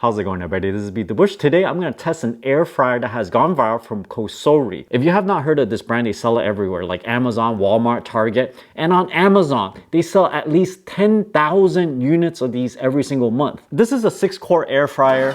How's it going, everybody? This is Beat the Bush. Today I'm going to test an air fryer that has gone viral from Cosori. If you have not heard of this brand, they sell it everywhere like Amazon, Walmart, Target. And on Amazon, they sell at least 10,000 units of these every single month. This is a 6-core air fryer.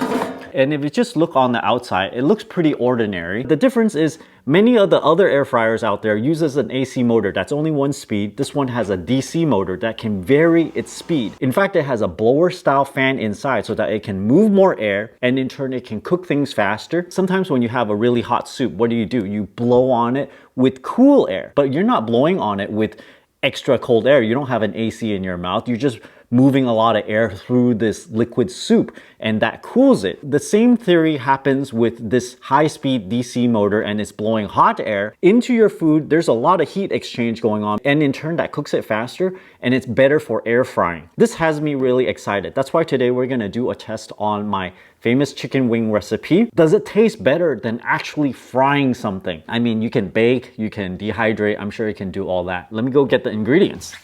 And if you just look on the outside, it looks pretty ordinary. The difference is many of the other air fryers out there uses an AC motor that's only one speed. This one has a DC motor that can vary its speed. In fact, it has a blower style fan inside so that it can move more air, and in turn it can cook things faster. Sometimes when you have a really hot soup, what do? You blow on it with cool air, but you're not blowing on it with extra cold air. You don't have an AC in your mouth. You're just moving a lot of air through this liquid soup, and that cools it. The same theory happens with this high-speed DC motor, and it's blowing hot air into your food. There's a lot of heat exchange going on, and in turn that cooks it faster, and it's better for air frying. This has me really excited. That's why today we're gonna do a test on my famous chicken wing recipe. Does it taste better than actually frying something? I mean, you can bake, you can dehydrate, I'm sure you can do all that. Let me go get the ingredients.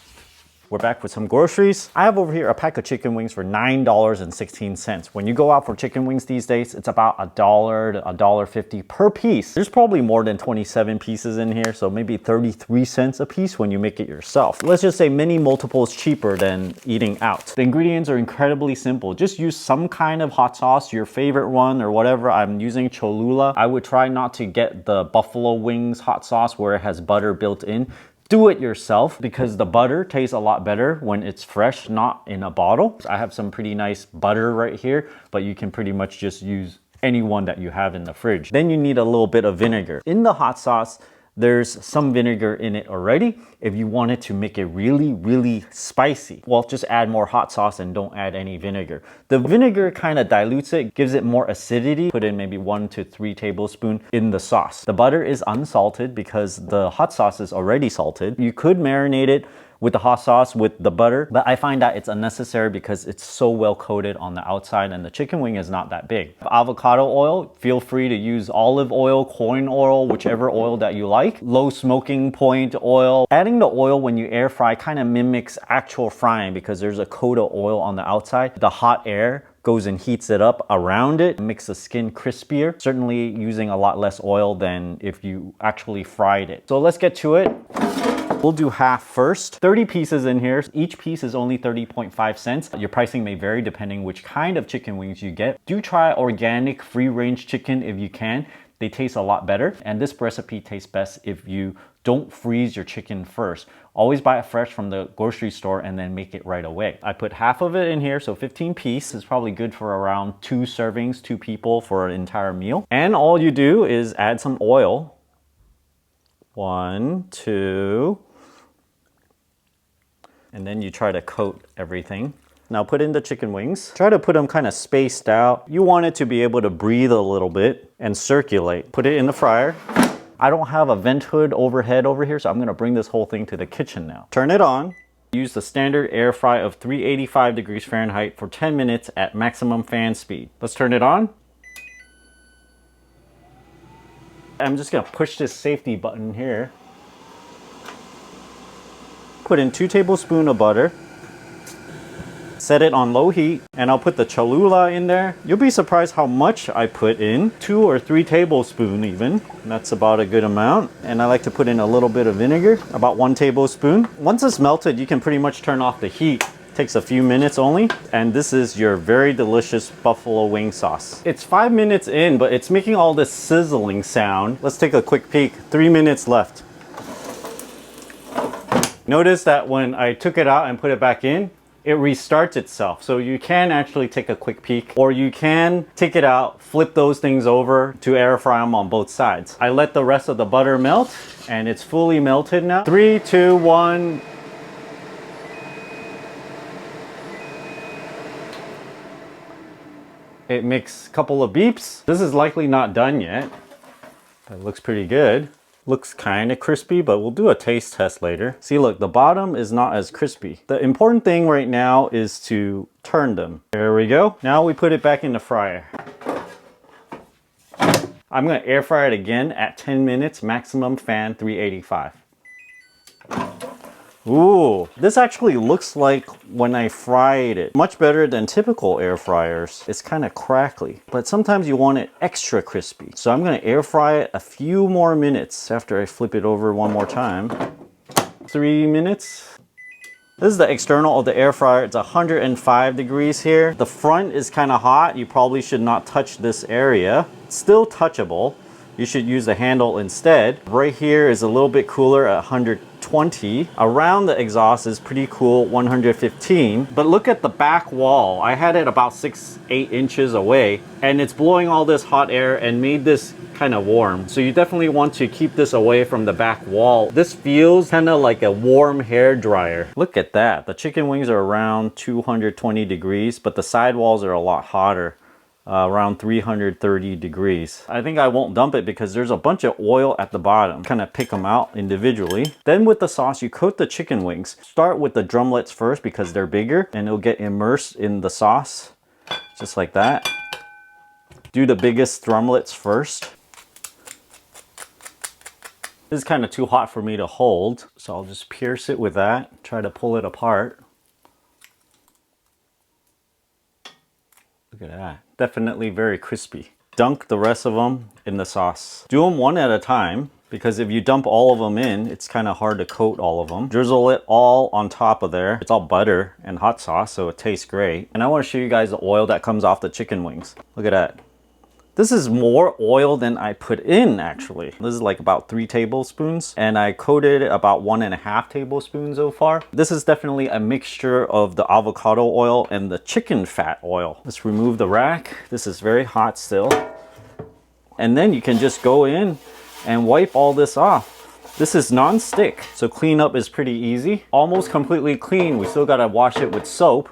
We're back with some groceries. I have over here a pack of chicken wings for $9.16. When you go out for chicken wings these days, it's about $1 to $1.50 per piece. There's probably more than 27 pieces in here, so maybe 33 cents a piece when you make it yourself. Let's just say many multiples cheaper than eating out. The ingredients are incredibly simple. Just use some kind of hot sauce, your favorite one or whatever. I'm using Cholula. I would try not to get the buffalo wings hot sauce where it has butter built in. Do it yourself because the butter tastes a lot better when it's fresh, not in a bottle. I have some pretty nice butter right here, but you can pretty much just use any one that you have in the fridge. Then you need a little bit of vinegar. In the hot sauce, there's some vinegar in it already. If you wanted to make it really, really spicy, well, just add more hot sauce and don't add any vinegar. The vinegar kind of dilutes it, gives it more acidity. Put in maybe 1 to 3 tablespoons in the sauce. The butter is unsalted because the hot sauce is already salted. You could marinate it with the hot sauce, with the butter, but I find that it's unnecessary because it's so well coated on the outside and the chicken wing is not that big. Avocado oil, feel free to use olive oil, corn oil, whichever oil that you like. Low smoking point oil. Adding the oil when you air fry kind of mimics actual frying because there's a coat of oil on the outside. The hot air goes and heats it up around it, makes the skin crispier. Certainly using a lot less oil than if you actually fried it. So let's get to it. We'll do half first. 30 pieces in here. Each piece is only 30.5 cents. Your pricing may vary depending which kind of chicken wings you get. Do try organic free-range chicken if you can. They taste a lot better. And this recipe tastes best if you don't freeze your chicken first. Always buy it fresh from the grocery store and then make it right away. I put half of it in here, so 15 pieces is probably good for around 2 servings, 2 people for an entire meal. And all you do is add some oil. 1, 2. And then you try to coat everything. Now put in the chicken wings. Try to put them kind of spaced out. You want it to be able to breathe a little bit and circulate. Put it in the fryer. I don't have a vent hood overhead over here, so I'm gonna bring this whole thing to the kitchen now. Turn it on. Use the standard air fry of 385 degrees Fahrenheit for 10 minutes at maximum fan speed. Let's turn it on. I'm just gonna push this safety button here. Put in 2 tablespoons of butter. Set it on low heat, and I'll put the Cholula in there. You'll be surprised how much I put in. 2 or 3 tablespoons even. That's about a good amount. And I like to put in a little bit of vinegar, about 1 tablespoon. Once it's melted, you can pretty much turn off the heat. Takes a few minutes only, and this is your very delicious buffalo wing sauce. It's 5 minutes in, but it's making all this sizzling sound. Let's take a quick peek. 3 minutes left. Notice that when I took it out and put it back in, it restarts itself. So you can actually take a quick peek, or you can take it out, flip those things over to air fry them on both sides. I let the rest of the butter melt, and it's fully melted now. 3, 2, 1. It makes a couple of beeps. This is likely not done yet, but it looks pretty good. Looks kind of crispy, but we'll do a taste test later. See, look, the bottom is not as crispy. The important thing right now is to turn them. There we go. Now we put it back in the fryer. I'm gonna air fry it again at 10 minutes, maximum fan 385. Ooh, this actually looks like when I fried it. Much better than typical air fryers. It's kind of crackly, but sometimes you want it extra crispy. So I'm gonna air fry it a few more minutes after I flip it over one more time. 3 minutes. This is the external of the air fryer. It's 105 degrees here. The front is kind of hot. You probably should not touch this area. It's still touchable. You should use the handle instead. Right here is a little bit cooler at 120. Around the exhaust is pretty cool, 115. But look at the back wall. I had it about 6-8 inches away, and it's blowing all this hot air and made this kind of warm. So you definitely want to keep this away from the back wall. This feels kind of like a warm hair dryer. Look at that. The chicken wings are around 220 degrees, but the sidewalls are a lot hotter. Around 330 degrees. I think I won't dump it because there's a bunch of oil at the bottom. Kind of pick them out individually. Then with the sauce, you coat the chicken wings. Start with the drumlets first because they're bigger and it'll get immersed in the sauce. Just like that. Do the biggest drumlets first. This is kind of too hot for me to hold, so I'll just pierce it with that. Try to pull it apart. Look at that. Definitely very crispy. Dunk the rest of them in the sauce. Do them one at a time because if you dump all of them in, it's kind of hard to coat all of them. Drizzle it all on top of there. It's all butter and hot sauce, so it tastes great. And I want to show you guys the oil that comes off the chicken wings. Look at that. This is more oil than I put in, actually. This is like about 3 tablespoons, and I coated about 1.5 tablespoons so far. This is definitely a mixture of the avocado oil and the chicken fat oil. Let's remove the rack. This is very hot still. And then you can just go in and wipe all this off. This is non-stick, so cleanup is pretty easy. Almost completely clean. We still gotta wash it with soap.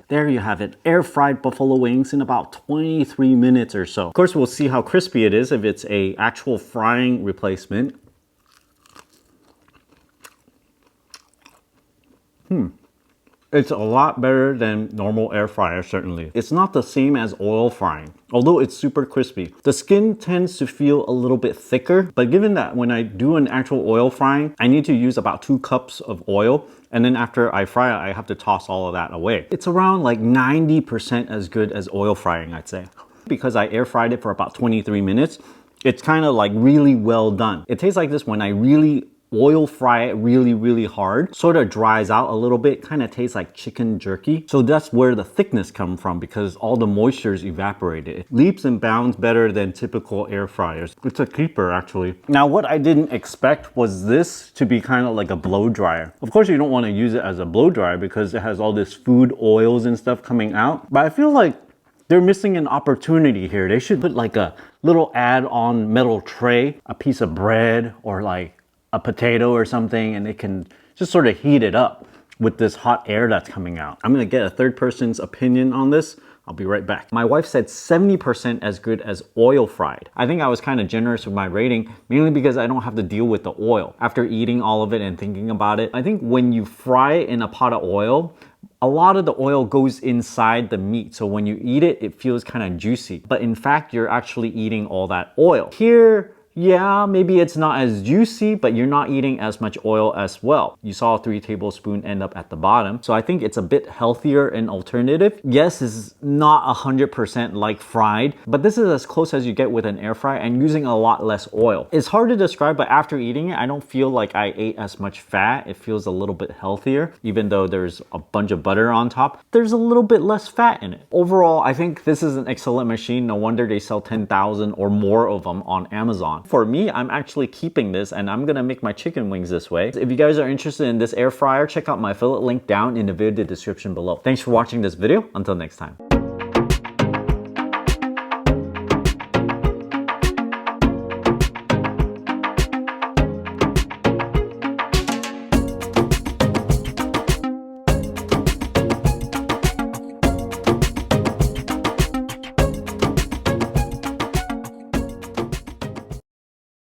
There you have it, air fried buffalo wings in about 23 minutes or so. Of course, we'll see how crispy it is if it's a actual frying replacement. It's a lot better than normal air fryer, certainly. It's not the same as oil frying, although it's super crispy. The skin tends to feel a little bit thicker, but given that when I do an actual oil frying, I need to use about 2 cups of oil, and then after I fry it, I have to toss all of that away. It's around like 90% as good as oil frying, I'd say. Because I air fried it for about 23 minutes, it's kind of like really well done. It tastes like this when I really oil fry it really hard. Sort of dries out a little bit, kind of tastes like chicken jerky. So that's where the thickness comes from because all the moisture is evaporated. It leaps and bounds better than typical air fryers. It's a keeper actually. Now what I didn't expect was this to be kind of like a blow dryer. Of course you don't want to use it as a blow dryer because it has all this food oils and stuff coming out. But I feel like they're missing an opportunity here. They should put like a little add-on metal tray, a piece of bread or like a potato or something, and they can just sort of heat it up with this hot air that's coming out. I'm gonna get a third person's opinion on this. I'll be right back. My wife said 70% as good as oil fried. I think I was kind of generous with my rating, mainly because I don't have to deal with the oil. After eating all of it and thinking about it, I think when you fry it in a pot of oil, a lot of the oil goes inside the meat. So when you eat it, it feels kind of juicy. But in fact, you're actually eating all that oil. Here, yeah, maybe it's not as juicy, but you're not eating as much oil as well. You saw 3 tablespoons end up at the bottom. So I think it's a bit healthier and alternative. Yes, it's not 100% like fried, but this is as close as you get with an air fryer and using a lot less oil. It's hard to describe, but after eating it, I don't feel like I ate as much fat. It feels a little bit healthier, even though there's a bunch of butter on top. There's a little bit less fat in it. Overall, I think this is an excellent machine. No wonder they sell 10,000 or more of them on Amazon. For me, I'm actually keeping this and I'm gonna make my chicken wings this way. If you guys are interested in this air fryer, check out my affiliate link down in the video description below. Thanks for watching this video. Until next time.